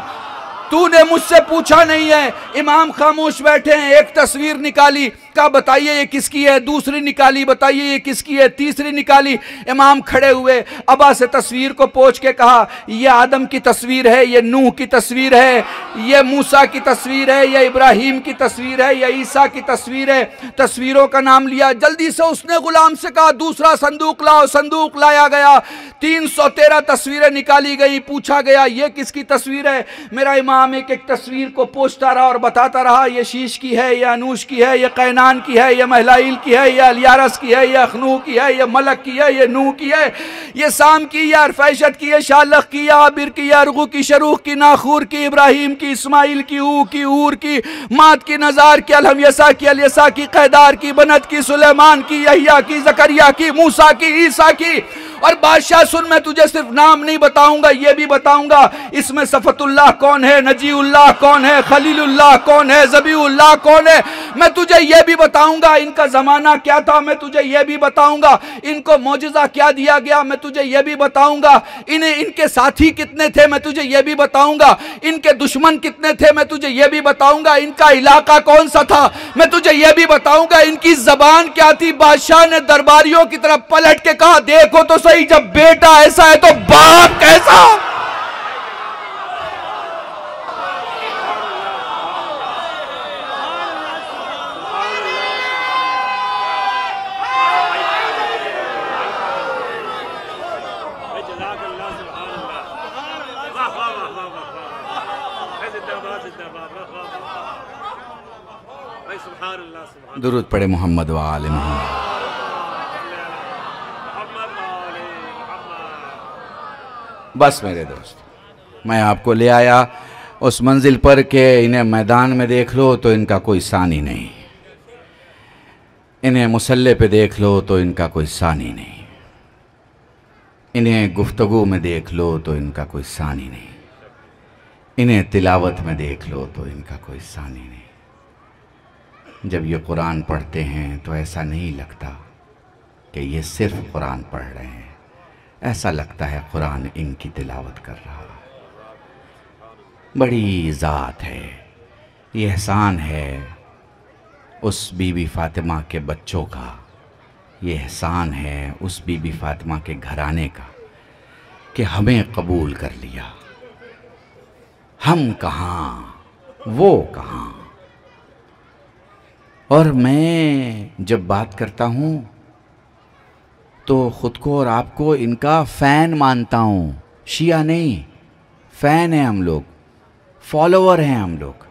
तूने मुझसे पूछा नहीं है। इमाम खामोश बैठे हैं। एक तस्वीर निकाली, कहा बताइए ये किसकी है? दूसरी निकाली, बताइए ये किसकी है? तीसरी निकाली। इमाम खड़े हुए, अबा से तस्वीर को पोंछ के कहा ये आदम की तस्वीर है, ये नूह की तस्वीर है, ये मूसा की तस्वीर है, ये इब्राहिम की तस्वीर है, ये ईसा की तस्वीर है। तस्वीरों का नाम लिया। जल्दी से उसने गुलाम से कहा दूसरा संदूक लाओ। संदूक लाया गया, 313 तस्वीरें निकाली गई। पूछा गया ये किसकी तस्वीर है? मेरा इमाम एक एक तस्वीर को पोंछता रहा और बताता रहा ये शीश की है, ये अनूश की है, ये कैनान की है, ये महलाइल की है, ये अलियारस की है, ये अखनू की है, ये मलक की है, ये नूह की है, ये साम की, ये अरफैशत की, ये शालख की, ये आबिर की, ये अरगू की, शरूख की, नाखूर की, इब्राहिम की, इस्माइल की, ऊर की, मात की, नजार की, अलहमयसा की, अलयसा की, कैदार की, बनत की, सुलेमान की, यहिया की, जकरिया की, मूसा की, ईसा की। और बादशाह सुन, मैं तुझे सिर्फ नाम नहीं बताऊंगा, ये भी बताऊंगा इसमें सफतुल्लाह कौन है, नजीउल्लाह कौन है, खलीलुल्लाह कौन है, ज़बीउल्लाह कौन है। मैं तुझे ये भी बताऊंगा इनका जमाना क्या था, मैं तुझे ये भी बताऊंगा इनको मौजिज़ा क्या दिया गया, मैं तुझे ये भी बताऊंगा इन्हें इनके साथी कितने थे, मैं तुझे ये भी बताऊंगा इनके दुश्मन कितने थे, मैं तुझे ये भी बताऊंगा इनका इलाका कौन सा था, मैं तुझे ये भी बताऊंगा इनकी जबान क्या थी। बादशाह ने दरबारियों की तरफ पलट के कहा देखो तो सही, जब बेटा ऐसा है तो बाप कैसा? दुरूद पढ़े मोहम्मद व आले मोहम्मद। बस मेरे दोस्त, मैं आपको ले आया उस मंजिल पर के इन्हें मैदान में देख लो तो इनका कोई सानी नहीं, इन्हें मुसल्ले पे देख लो तो इनका कोई सानी नहीं, इन्हें गुफ्तगू में देख लो तो इनका कोई सानी नहीं, इन्हें तिलावत में देख लो तो इनका कोई सानी नहीं। जब ये कुरान पढ़ते हैं तो ऐसा नहीं लगता कि ये सिर्फ कुरान पढ़ रहे हैं, ऐसा लगता है कुरान इनकी तिलावत कर रहा है। बड़ी ज़ात है, ये एहसान है उस बीबी फ़ातिमा के बच्चों का, ये एहसान है उस बीबी फ़ातिमा के घराने का कि हमें कबूल कर लिया। हम कहाँ, वो कहाँ। और मैं जब बात करता हूँ तो ख़ुद को और आपको इनका फ़ैन मानता हूँ, शिया नहीं, फ़ैन हैं हम लोग, फॉलोअर हैं हम लोग,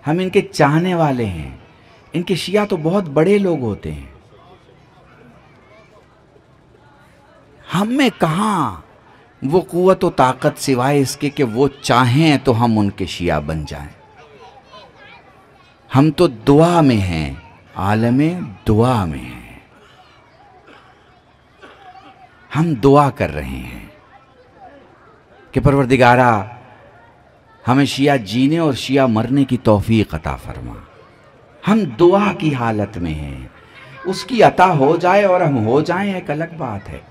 हम इनके चाहने वाले हैं। इनके शिया तो बहुत बड़े लोग होते हैं, हम में कहाँ वो क़ुव्वत व ताकत सिवाय इसके कि वो चाहें तो हम उनके शिया बन जाएं। हम तो दुआ में हैं, आलमे दुआ में हैं, हम दुआ कर रहे हैं कि परवरदिगारा हमें शिया जीने और शिया मरने की तौफीक अता फरमा। हम दुआ की हालत में हैं, उसकी अता हो जाए और हम हो जाएं एक अलग बात है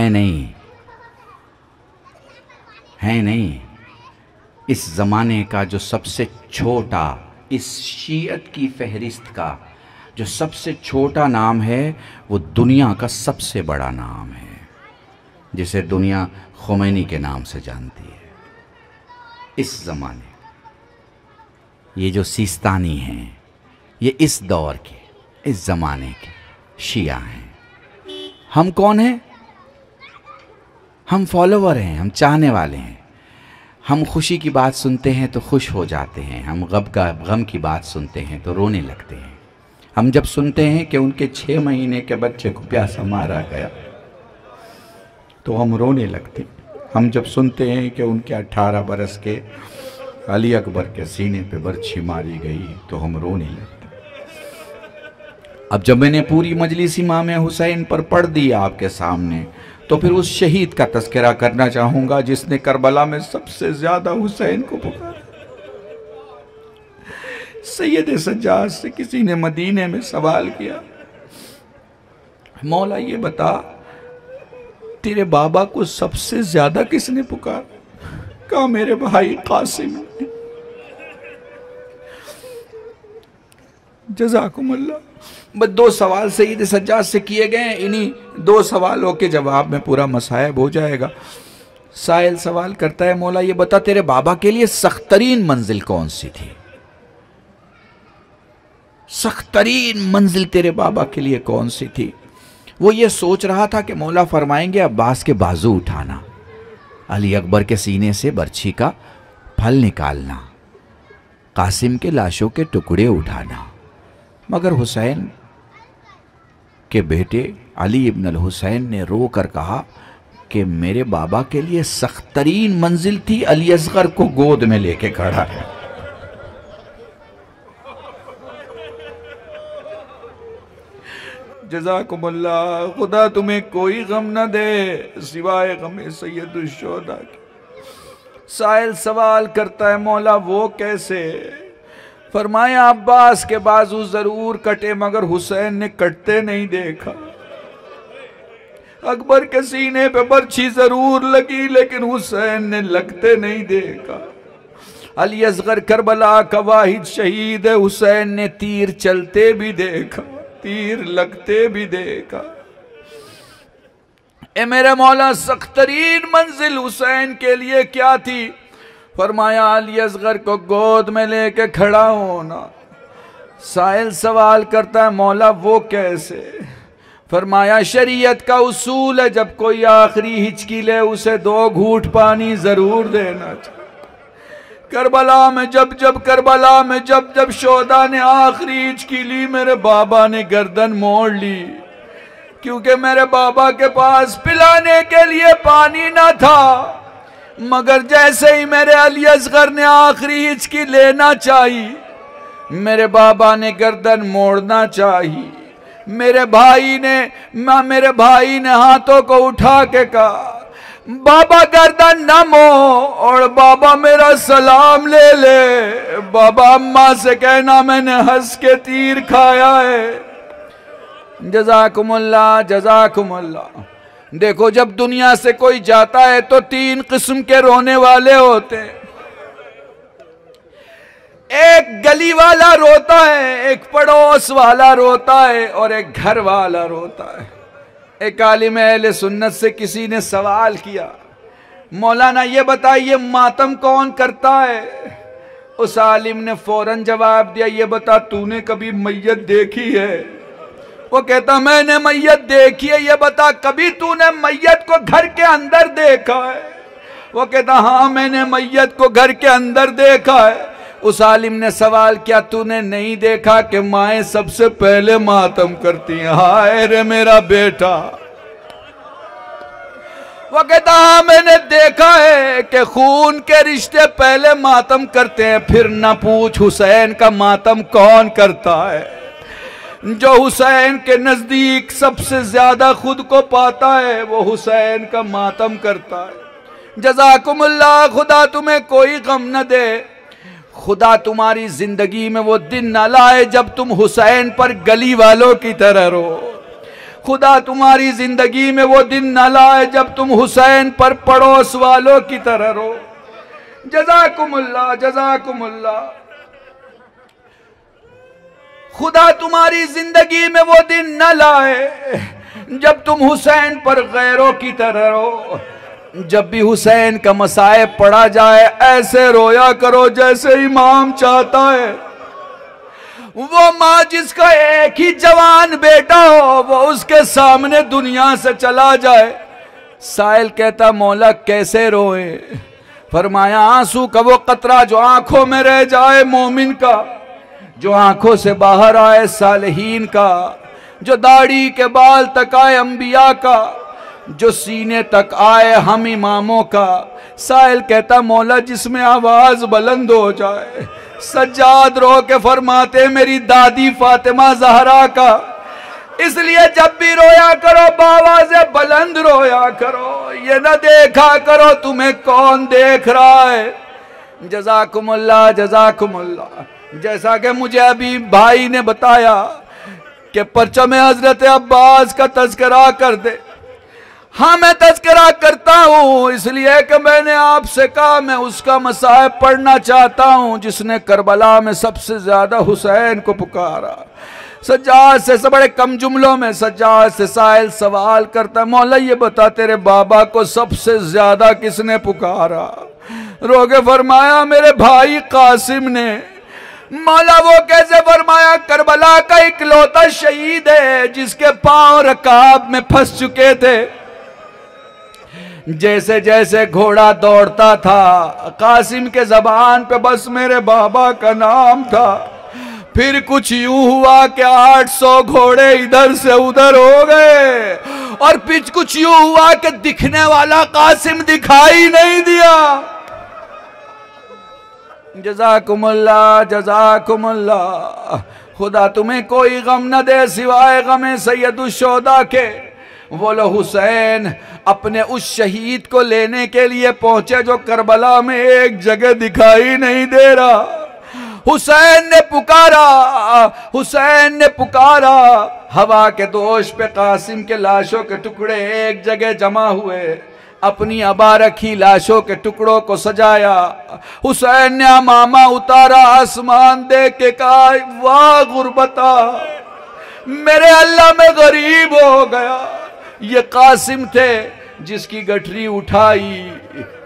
नहीं, है नहीं। इस ज़माने का जो सबसे छोटा, इस शीयत की फहरिस्त का जो सबसे छोटा नाम है वो दुनिया का सबसे बड़ा नाम है, जिसे दुनिया खुमैनी के नाम से जानती है। इस ज़माने ये जो सिस्तानी हैं, ये इस दौर के, इस ज़माने के शिया हैं। हम कौन हैं? हम फॉलोवर हैं, हम चाहने वाले हैं। हम खुशी की बात सुनते हैं तो खुश हो जाते हैं, हम गम की बात सुनते हैं तो रोने लगते हैं। हम जब सुनते हैं कि उनके 6 महीने के बच्चे को प्यासा मारा गया तो हम रोने लगते हैं। हम जब सुनते हैं कि उनके 18 बरस के अली अकबर के सीने पे बर्छी मारी गई तो हम रोने लगते हैं। अब जब मैंने पूरी मजलिस इमाम हुसैन पर पढ़ दी आपके सामने, तो फिर उस शहीद का तस्करा करना चाहूंगा जिसने करबला में सबसे ज्यादा हुसैन को पुकारा। सैयद सज्जाद से किसी ने मदीने में सवाल किया, मौला ये बता तेरे बाबा को सबसे ज्यादा किसने पुकारा? कहा मेरे भाई कासिम ने। जज़ाकुमुल्लाह। बस 2 सवाल सैयद सज्जाद से किए गए, इन्हीं 2 सवालों के जवाब में पूरा मसायब हो जाएगा। साहिल सवाल करता है, मौला ये बता तेरे बाबा के लिए सख्त तरीन मंजिल कौन सी थी? सख्त तरीन मंजिल तेरे बाबा के लिए कौन सी थी? वो ये सोच रहा था कि मौला फरमाएंगे अब्बास के बाजू उठाना, अली अकबर के सीने से बर्छी का फल निकालना, कासिम के लाशों के टुकड़े उठाना। मगर हुसैन के बेटे अली इब्न अल हुसैन ने रो कर कहा कि मेरे बाबा के लिए सख्त तरीन मंजिल थी अली असगर को गोद में लेके खड़ा है। जज़ाकुमुल्लाह। खुदा तुम्हें कोई गम न दे सिवाय गम सैयदुल शुहदा के। साहिल सवाल करता है, मौला वो कैसे? फरमाया अब्बास के बाजू जरूर कटे मगर हुसैन ने कटते नहीं देखा। अकबर के सीने पे बर्छी जरूर लगी लेकिन हुसैन ने लगते नहीं देखा। अली असगर करबला का वाहिद शहीद है, हुसैन ने तीर चलते भी देखा, तीर लगते भी देखा। ए मेरे मौला सख्त तरीन मंजिल हुसैन के लिए क्या थी? फरमाया अली असगर को गोद में लेके खड़ा होना। साहिल सवाल करता है, मौला वो कैसे? फरमाया शरीयत का उसूल है जब कोई आखिरी हिचकी ले उसे 2 घूंट पानी जरूर देना चाहिए। करबला में जब शोदा ने आखिरी हिचकी ली, मेरे बाबा ने गर्दन मोड़ ली क्योंकि मेरे बाबा के पास पिलाने के लिए पानी ना था। मगर जैसे ही मेरे अली असगर ने आखिरी हिचकी लेना चाहिए, मेरे बाबा ने गर्दन मोड़ना चाहिए। मेरे भाई ने हाथों को उठा के कहा, बाबा गर्दन न मोड़ और बाबा मेरा सलाम ले ले। बाबा अम्मा से कहना मैंने हंस के तीर खाया है। जज़ाकुमुल्लाह जज़ाकुमुल्लाह। देखो जब दुनिया से कोई जाता है तो 3 किस्म के रोने वाले होते हैं। एक गली वाला रोता है, एक पड़ोस वाला रोता है और एक घर वाला रोता है। एक आलिम अहले सुन्नत से किसी ने सवाल किया, मौलाना ये बताइए मातम कौन करता है? उस आलिम ने फौरन जवाब दिया, ये बता तूने कभी मैयत देखी है? वो कहता मैंने मैयत देखी है। ये बता कभी तूने मैयत को घर के अंदर देखा है? वो कहता हाँ मैंने मैयत को घर के अंदर देखा है। उस आलिम ने सवाल किया, तूने नहीं देखा कि माएं सबसे पहले मातम करती हैं? हाय रे मेरा बेटा। वो कहता हाँ मैंने देखा है कि खून के रिश्ते पहले मातम करते हैं, फिर न पूछ हुसैन का मातम कौन करता है। जो हुसैन के नजदीक सबसे ज्यादा खुद को पाता है वो हुसैन का मातम करता है। जज़ाकुमुल्लाह। खुदा तुम्हें कोई गम न दे, खुदा तुम्हारी जिंदगी में वो दिन न लाए जब तुम हुसैन पर गली वालों की तरह रो। खुदा तुम्हारी जिंदगी में वो दिन न लाए जब तुम हुसैन पर पड़ोस वालों की तरह रो। जज़ाकुमुल्लाह जज़ाकुमुल्लाह। खुदा तुम्हारी जिंदगी में वो दिन न लाए जब तुम हुसैन पर गैरों की तरह रो। जब भी हुसैन का मसाइब पढ़ा जाए ऐसे रोया करो जैसे इमाम चाहता है। वो माँ जिसका एक ही जवान बेटा हो वो उसके सामने दुनिया से चला जाए, साइल कहता मौला कैसे रोए? फरमाया आंसू का वो कतरा जो आंखों में रह जाए मोमिन का, जो आंखों से बाहर आए सालेहीन का, जो दाढ़ी के बाल तक आए अंबिया का, जो सीने तक आए हम इमामों का। साइल कहता मौला जिसमें आवाज बुलंद हो जाए। सज्जाद रो के फरमाते मेरी दादी फातिमा जहरा का। इसलिए जब भी रोया करो बाबा से बुलंद रोया करो, ये ना देखा करो तुम्हें कौन देख रहा है। जज़ाकुमुल्लाह जज़ाकुमुल्लाह। जैसा कि मुझे अभी भाई ने बताया कि परचम हजरत अब्बास का तज़किरा कर दे। हाँ मैं तज़किरा करता हूँ इसलिए कि मैंने आपसे कहा मैं उसका मसाइब पढ़ना चाहता हूँ जिसने करबला में सबसे ज्यादा हुसैन को पुकारा। सज्जाद से बड़े कम जुमलों में सज्जाद से साइल सवाल करता मौला ये बता तेरे बाबा को सबसे ज्यादा किसने पुकारा? रोगे फरमाया मेरे भाई कासिम ने। मौला वो कैसे? फरमाया करबला का इकलौता शहीद है जिसके पांव रकाब में फंस चुके थे। जैसे जैसे घोड़ा दौड़ता था कासिम के जबान पे बस मेरे बाबा का नाम था। फिर कुछ यूं हुआ कि 800 घोड़े इधर से उधर हो गए और फिर कुछ यूं हुआ कि दिखने वाला कासिम दिखाई नहीं दिया। जज़ाकुमुल्लाह जज़ाकुमुल्लाह। खुदा तुम्हें कोई गम न दे सिवाय गम सैयदुश्शोहदा के। वो लो हुसैन अपने उस शहीद को लेने के लिए पहुंचे जो करबला में एक जगह दिखाई नहीं दे रहा। हुसैन ने पुकारा, हुसैन ने पुकारा। हवा के दोष पे कासिम के लाशों के टुकड़े एक जगह जमा हुए। अपनी अबा रखी लाशों के टुकड़ों को सजाया। हुसैन ने अमामा उतारा, आसमान देख के कहा वाह गुर्बता, मेरे अल्लाह में गरीब हो गया। ये कासिम थे जिसकी गठरी उठाई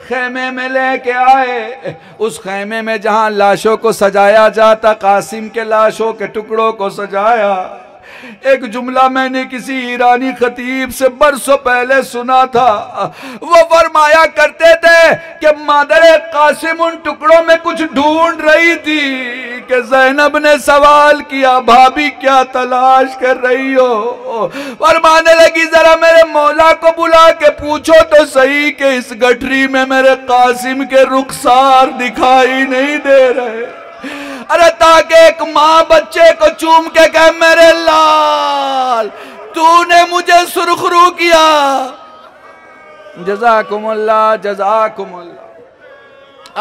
खेमे में लेके आए। उस खेमे में जहां लाशों को सजाया जाता कासिम के लाशों के टुकड़ों को सजाया। एक जुमला मैंने किसी ईरानी खतीब से बरसों पहले सुना था। वो फरमाया करते थे कि मादरे कासिम उन टुकड़ों में कुछ ढूंढ रही थी कि ज़ैनब ने सवाल किया भाभी क्या तलाश कर रही हो? फरमाने लगी जरा मेरे मौला को बुला के पूछो तो सही कि इस गठरी में मेरे कासिम के रुखसार दिखाई नहीं दे रहे। अरे ताकि एक माँ बच्चे को चूम के कहे मेरे लाल तूने मुझे सुरखरू किया। जज़ाकुमुल्लाह जज़ाकुमुल्लाह।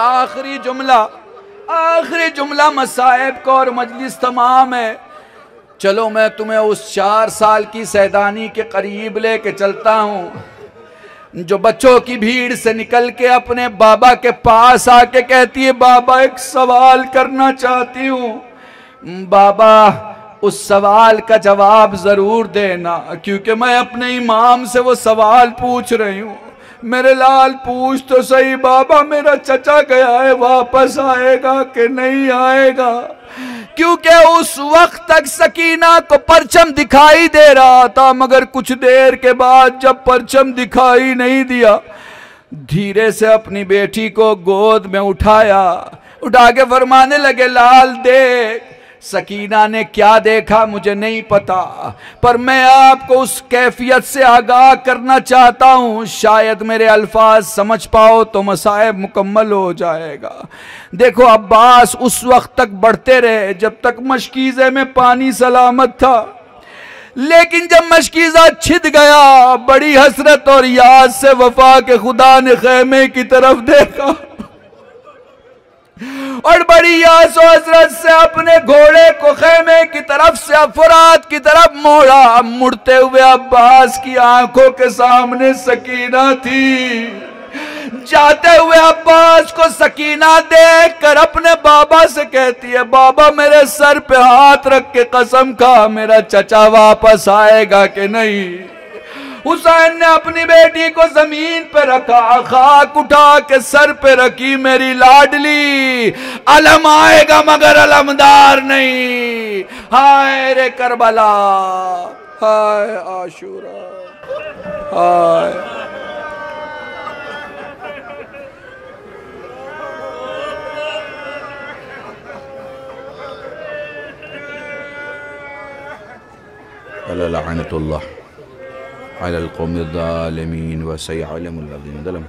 आखिरी जुमला मसाइब को और मजलिस तमाम है। चलो मैं तुम्हें उस 4 साल की सैदानी के करीब लेके चलता हूँ जो बच्चों की भीड़ से निकल के अपने बाबा के पास आके कहती है बाबा एक सवाल करना चाहती हूँ। बाबा उस सवाल का जवाब जरूर देना क्योंकि मैं अपने इमाम से वो सवाल पूछ रही हूँ। मेरे लाल पूछ तो सही बाबा मेरा चचा गया है वापस आएगा कि नहीं आएगा? क्योंकि उस वक्त तक सकीना को परचम दिखाई दे रहा था मगर कुछ देर के बाद जब परचम दिखाई नहीं दिया धीरे से अपनी बेटी को गोद में उठाया। उठा के फरमाने लगे लाल देख सकीना ने क्या देखा मुझे नहीं पता पर मैं आपको उस कैफियत से आगाह करना चाहता हूँ। शायद मेरे अल्फाज समझ पाओ तो मसाइब मुकम्मल हो जाएगा। देखो अब्बास उस वक्त तक बढ़ते रहे जब तक मशकीज़े में पानी सलामत था, लेकिन जब मशकीज़ा छिद गया बड़ी हसरत और याद से वफा के खुदा ने खेमे की तरफ देखा और बड़ी यास और हसरत से अपने घोड़े को खेमे की तरफ से अफरात की तरफ मोड़ा। मुड़ते हुए अब्बास की आंखों के सामने सकीना थी। जाते हुए अब्बास को सकीना देखकर अपने बाबा से कहती है बाबा मेरे सर पे हाथ रख के कसम खा मेरा चचा वापस आएगा कि नहीं? हुसैन ने अपनी बेटी को जमीन पे रखा, खाक उठा के सर पे रखी मेरी लाडली अलम आएगा मगर अलमदार नहीं। हाय रे करबला, हाय आशूरा, हाय अला लअनतुल्लाह अलल क़ौमिज़ ज़ालिमीन व सयअलमुल लज़ीना ज़लमू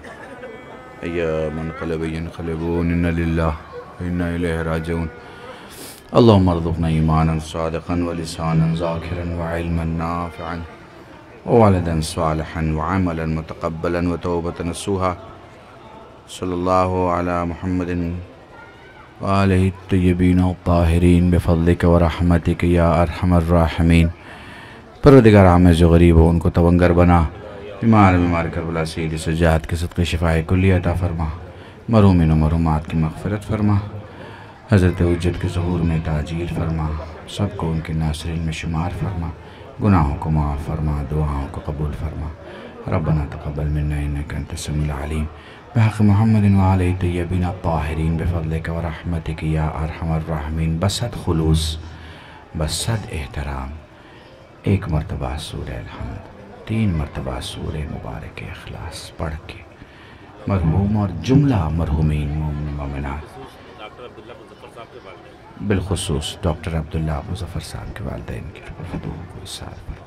अय्यामन क़लबून इन्ना लिल्लाहि व इन्ना इलैहि राजिऊन। अल्लाहुम्मा अर्ज़ुक़ना ईमानन सादिक़न व लिसानन ज़ाकिरन व इल्मन नाफ़िअन व वलदन सालिहन व अमलन मुतक़ब्बलन व तौबतन नसूहा। सल्लल्लाहु अला मुहम्मदिन व आलिहि तय्यबीन अत्ताहिरीन बिफ़ज़लिक व रहमतिक या अरहमर राहिमीन। परवरदिगार हमें जो गरीब हो उनको तवंगर बना, बीमार करबला सैयद सज्जाद के सदक़े शिफ़ाए कुल्ली अता फरमा, मरूमिन व मरूमात की मग़फ़िरत फरमा, हज़रत हुज्जत के ज़हूर में ताजील फरमा, सबको उनके नासिरीन में शुमार फरमा, गुनाहों को माफ़ फरमा, दुआओं को कबूल फरमा। रब्बना तक़ब्बल मिन्ना इन्नका अंतस समीउल अलीम बिहक़्क़ि मुहम्मदिन व आलिहि तय्यबीन अत्ताहिरीन बिफ़ज़लिक व रहमतिक या अरहमर राहिमीन। बसद खुलूस, बसद एहतराम, एक मरतबा सूरह अल-हम्द, 3 मरतबा सूरह मुबारक इखलास पढ़ के मरहूम और जुमला मरहूमीन मोमिनात बिलखुसूस डॉक्टर अब्दुल्ला मुज़फ़्फ़र साहब के वालिदैन की दुआ को इसार फरमा।